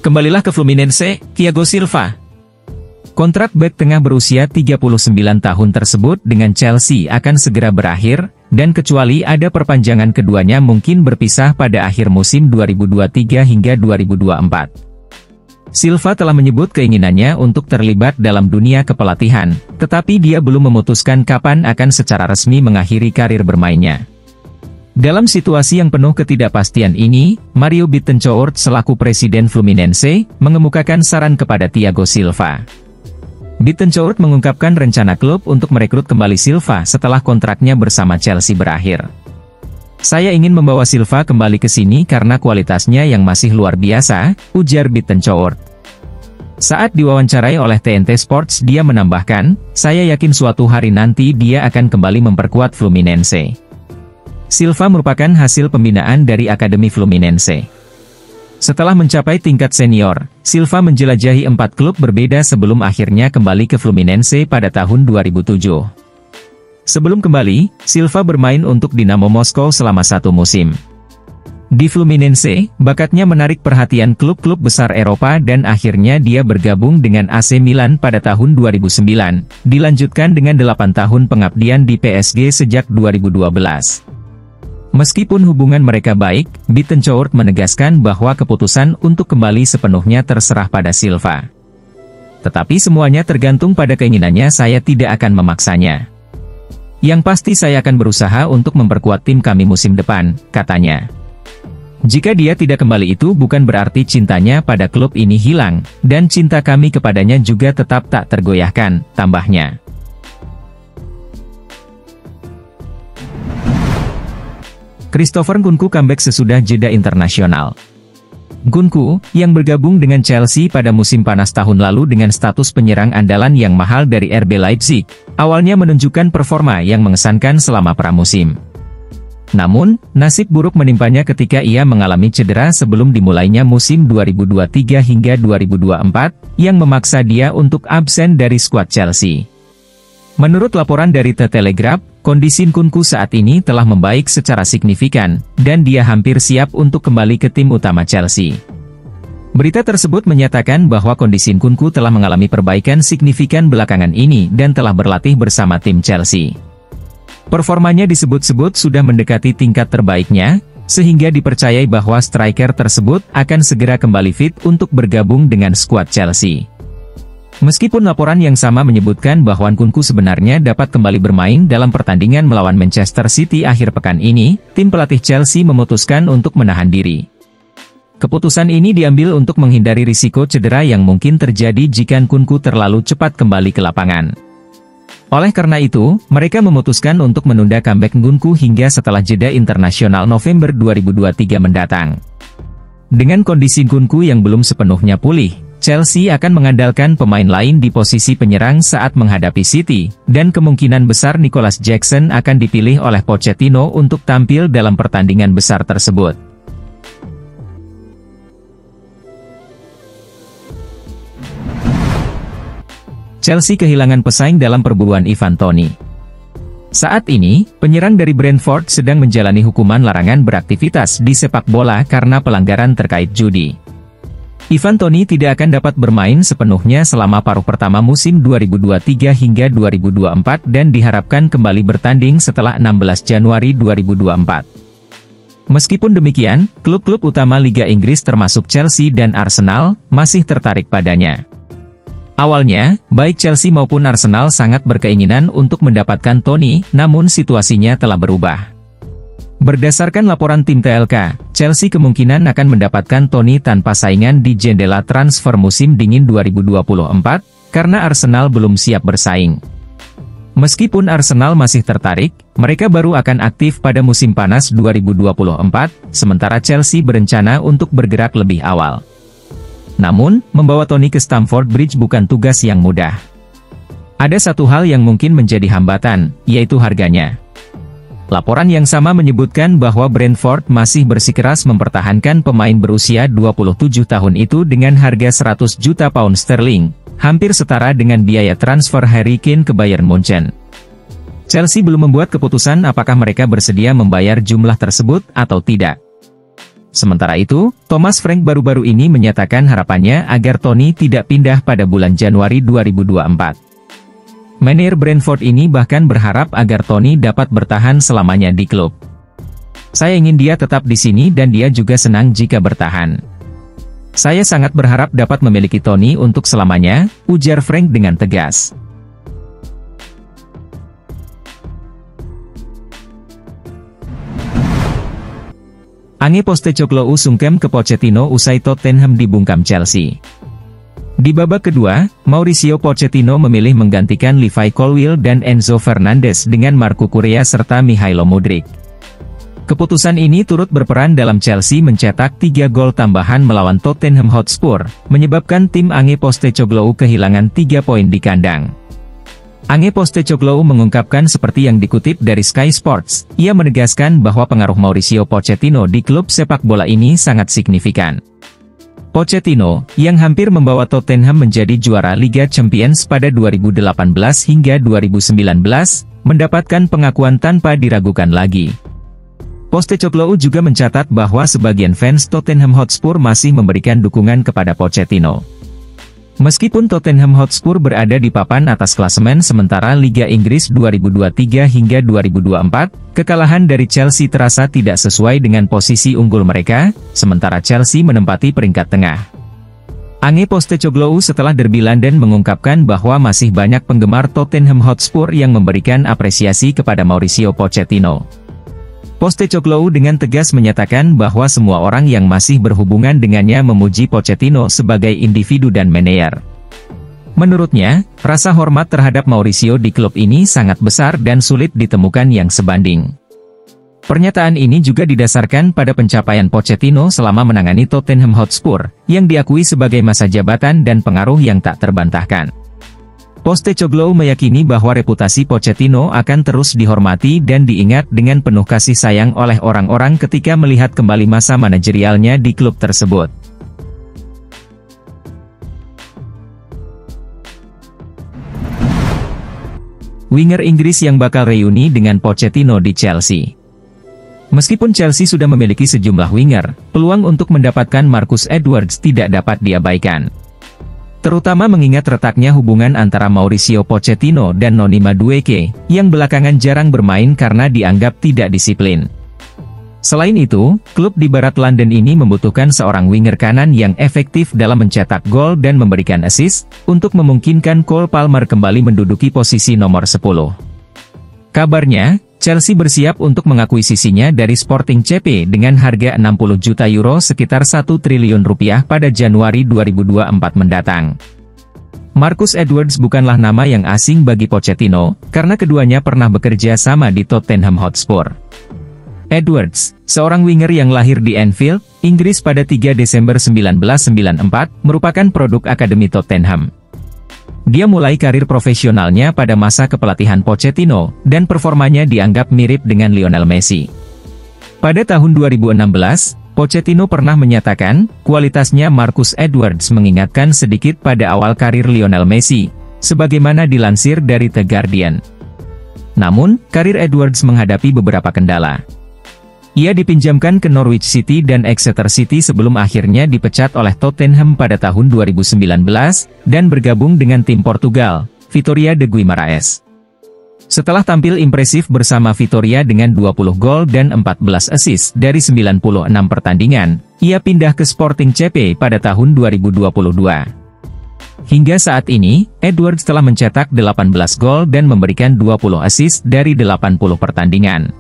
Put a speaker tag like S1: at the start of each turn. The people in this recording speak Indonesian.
S1: Kembalilah ke Fluminense, Thiago Silva. Kontrak bek tengah berusia 39 tahun tersebut dengan Chelsea akan segera berakhir, dan kecuali ada perpanjangan keduanya mungkin berpisah pada akhir musim 2023 hingga 2024. Silva telah menyebut keinginannya untuk terlibat dalam dunia kepelatihan, tetapi dia belum memutuskan kapan akan secara resmi mengakhiri karir bermainnya. Dalam situasi yang penuh ketidakpastian ini, Mario Bittencourt selaku Presiden Fluminense, mengemukakan saran kepada Thiago Silva. Bittencourt mengungkapkan rencana klub untuk merekrut kembali Silva setelah kontraknya bersama Chelsea berakhir. "Saya ingin membawa Silva kembali ke sini karena kualitasnya yang masih luar biasa," ujar Bittencourt. Saat diwawancarai oleh TNT Sports dia menambahkan, "Saya yakin suatu hari nanti dia akan kembali memperkuat Fluminense." Silva merupakan hasil pembinaan dari Akademi Fluminense. Setelah mencapai tingkat senior, Silva menjelajahi 4 klub berbeda sebelum akhirnya kembali ke Fluminense pada tahun 2007. Sebelum kembali, Silva bermain untuk Dinamo Moskow selama 1 musim. Di Fluminense, bakatnya menarik perhatian klub-klub besar Eropa dan akhirnya dia bergabung dengan AC Milan pada tahun 2009, dilanjutkan dengan 8 tahun pengabdian di PSG sejak 2012. Meskipun hubungan mereka baik, Bittencourt menegaskan bahwa keputusan untuk kembali sepenuhnya terserah pada Silva. "Tetapi semuanya tergantung pada keinginannya, saya tidak akan memaksanya. Yang pasti saya akan berusaha untuk memperkuat tim kami musim depan," katanya. "Jika dia tidak kembali itu bukan berarti cintanya pada klub ini hilang, dan cinta kami kepadanya juga tetap tak tergoyahkan," tambahnya. Christopher Nkunku comeback sesudah jeda internasional. Nkunku, yang bergabung dengan Chelsea pada musim panas tahun lalu dengan status penyerang andalan yang mahal dari RB Leipzig, awalnya menunjukkan performa yang mengesankan selama pramusim. Namun, nasib buruk menimpanya ketika ia mengalami cedera sebelum dimulainya musim 2023 hingga 2024, yang memaksa dia untuk absen dari skuad Chelsea. Menurut laporan dari The Telegraph, kondisi Nkunku saat ini telah membaik secara signifikan, dan dia hampir siap untuk kembali ke tim utama Chelsea. Berita tersebut menyatakan bahwa kondisi Nkunku telah mengalami perbaikan signifikan belakangan ini dan telah berlatih bersama tim Chelsea. Performanya disebut-sebut sudah mendekati tingkat terbaiknya, sehingga dipercayai bahwa striker tersebut akan segera kembali fit untuk bergabung dengan skuad Chelsea. Meskipun laporan yang sama menyebutkan bahwa Nkunku sebenarnya dapat kembali bermain dalam pertandingan melawan Manchester City akhir pekan ini, tim pelatih Chelsea memutuskan untuk menahan diri. Keputusan ini diambil untuk menghindari risiko cedera yang mungkin terjadi jika Nkunku terlalu cepat kembali ke lapangan. Oleh karena itu, mereka memutuskan untuk menunda comeback Nkunku hingga setelah jeda internasional November 2023 mendatang. Dengan kondisi Nkunku yang belum sepenuhnya pulih, Chelsea akan mengandalkan pemain lain di posisi penyerang saat menghadapi City, dan kemungkinan besar Nicolas Jackson akan dipilih oleh Pochettino untuk tampil dalam pertandingan besar tersebut. Chelsea kehilangan pesaing dalam perburuan Ivan Toney. Saat ini, penyerang dari Brentford sedang menjalani hukuman larangan beraktivitas di sepak bola karena pelanggaran terkait judi. Ivan Toney tidak akan dapat bermain sepenuhnya selama paruh pertama musim 2023 hingga 2024 dan diharapkan kembali bertanding setelah 16 Januari 2024. Meskipun demikian, klub-klub utama Liga Inggris termasuk Chelsea dan Arsenal, masih tertarik padanya. Awalnya, baik Chelsea maupun Arsenal sangat berkeinginan untuk mendapatkan Toney, namun situasinya telah berubah. Berdasarkan laporan tim TLK, Chelsea kemungkinan akan mendapatkan Toney tanpa saingan di jendela transfer musim dingin 2024, karena Arsenal belum siap bersaing. Meskipun Arsenal masih tertarik, mereka baru akan aktif pada musim panas 2024, sementara Chelsea berencana untuk bergerak lebih awal. Namun, membawa Toney ke Stamford Bridge bukan tugas yang mudah. Ada satu hal yang mungkin menjadi hambatan, yaitu harganya. Laporan yang sama menyebutkan bahwa Brentford masih bersikeras mempertahankan pemain berusia 27 tahun itu dengan harga 100 juta pound sterling, hampir setara dengan biaya transfer Harry Kane ke Bayern Munchen. Chelsea belum membuat keputusan apakah mereka bersedia membayar jumlah tersebut atau tidak. Sementara itu, Thomas Frank baru-baru ini menyatakan harapannya agar Toney tidak pindah pada bulan Januari 2024. Manajer Brentford ini bahkan berharap agar Toney dapat bertahan selamanya di klub. "Saya ingin dia tetap di sini dan dia juga senang jika bertahan. Saya sangat berharap dapat memiliki Toney untuk selamanya," ujar Frank dengan tegas. Ange Postecoglou sungkem ke Pochettino usai Tottenham dibungkam Chelsea. Di babak kedua, Mauricio Pochettino memilih menggantikan Levi Colwill dan Enzo Fernandez dengan Marco Correa serta Mikhailo Mudryk. Keputusan ini turut berperan dalam Chelsea mencetak 3 gol tambahan melawan Tottenham Hotspur, menyebabkan tim Ange Postecoglou kehilangan 3 poin di kandang. Ange Postecoglou mengungkapkan seperti yang dikutip dari Sky Sports, ia menegaskan bahwa pengaruh Mauricio Pochettino di klub sepak bola ini sangat signifikan. Pochettino, yang hampir membawa Tottenham menjadi juara Liga Champions pada 2018 hingga 2019, mendapatkan pengakuan tanpa diragukan lagi. Postecoglou juga mencatat bahwa sebagian fans Tottenham Hotspur masih memberikan dukungan kepada Pochettino. Meskipun Tottenham Hotspur berada di papan atas klasemen sementara Liga Inggris 2023 hingga 2024, kekalahan dari Chelsea terasa tidak sesuai dengan posisi unggul mereka, sementara Chelsea menempati peringkat tengah. Ange Postecoglou setelah Derby London mengungkapkan bahwa masih banyak penggemar Tottenham Hotspur yang memberikan apresiasi kepada Mauricio Pochettino. Postecoglou dengan tegas menyatakan bahwa semua orang yang masih berhubungan dengannya memuji Pochettino sebagai individu dan manajer. Menurutnya, rasa hormat terhadap Mauricio di klub ini sangat besar dan sulit ditemukan yang sebanding. Pernyataan ini juga didasarkan pada pencapaian Pochettino selama menangani Tottenham Hotspur, yang diakui sebagai masa jabatan dan pengaruh yang tak terbantahkan. Postecoglou meyakini bahwa reputasi Pochettino akan terus dihormati dan diingat dengan penuh kasih sayang oleh orang-orang ketika melihat kembali masa manajerialnya di klub tersebut. Winger Inggris yang bakal reuni dengan Pochettino di Chelsea. Meskipun Chelsea sudah memiliki sejumlah winger, peluang untuk mendapatkan Marcus Edwards tidak dapat diabaikan. Terutama mengingat retaknya hubungan antara Mauricio Pochettino dan Noni Madueke, yang belakangan jarang bermain karena dianggap tidak disiplin. Selain itu, klub di Barat London ini membutuhkan seorang winger kanan yang efektif dalam mencetak gol dan memberikan assist, untuk memungkinkan Cole Palmer kembali menduduki posisi nomor 10. Kabarnya, Chelsea bersiap untuk mengakuisisinya dari Sporting CP dengan harga 60 juta euro sekitar 1 triliun rupiah pada Januari 2024 mendatang. Marcus Edwards bukanlah nama yang asing bagi Pochettino, karena keduanya pernah bekerja sama di Tottenham Hotspur. Edwards, seorang winger yang lahir di Anfield, Inggris pada 3 Desember 1994, merupakan produk Akademi Tottenham. Dia mulai karir profesionalnya pada masa kepelatihan Pochettino, dan performanya dianggap mirip dengan Lionel Messi. Pada tahun 2016, Pochettino pernah menyatakan, kualitasnya Marcus Edwards mengingatkan sedikit pada awal karir Lionel Messi, sebagaimana dilansir dari The Guardian. Namun, karir Edwards menghadapi beberapa kendala. Ia dipinjamkan ke Norwich City dan Exeter City sebelum akhirnya dipecat oleh Tottenham pada tahun 2019, dan bergabung dengan tim Portugal, Vitória de Guimarães. Setelah tampil impresif bersama Vitória dengan 20 gol dan 14 assist dari 96 pertandingan, ia pindah ke Sporting CP pada tahun 2022. Hingga saat ini, Edwards telah mencetak 18 gol dan memberikan 20 assist dari 80 pertandingan.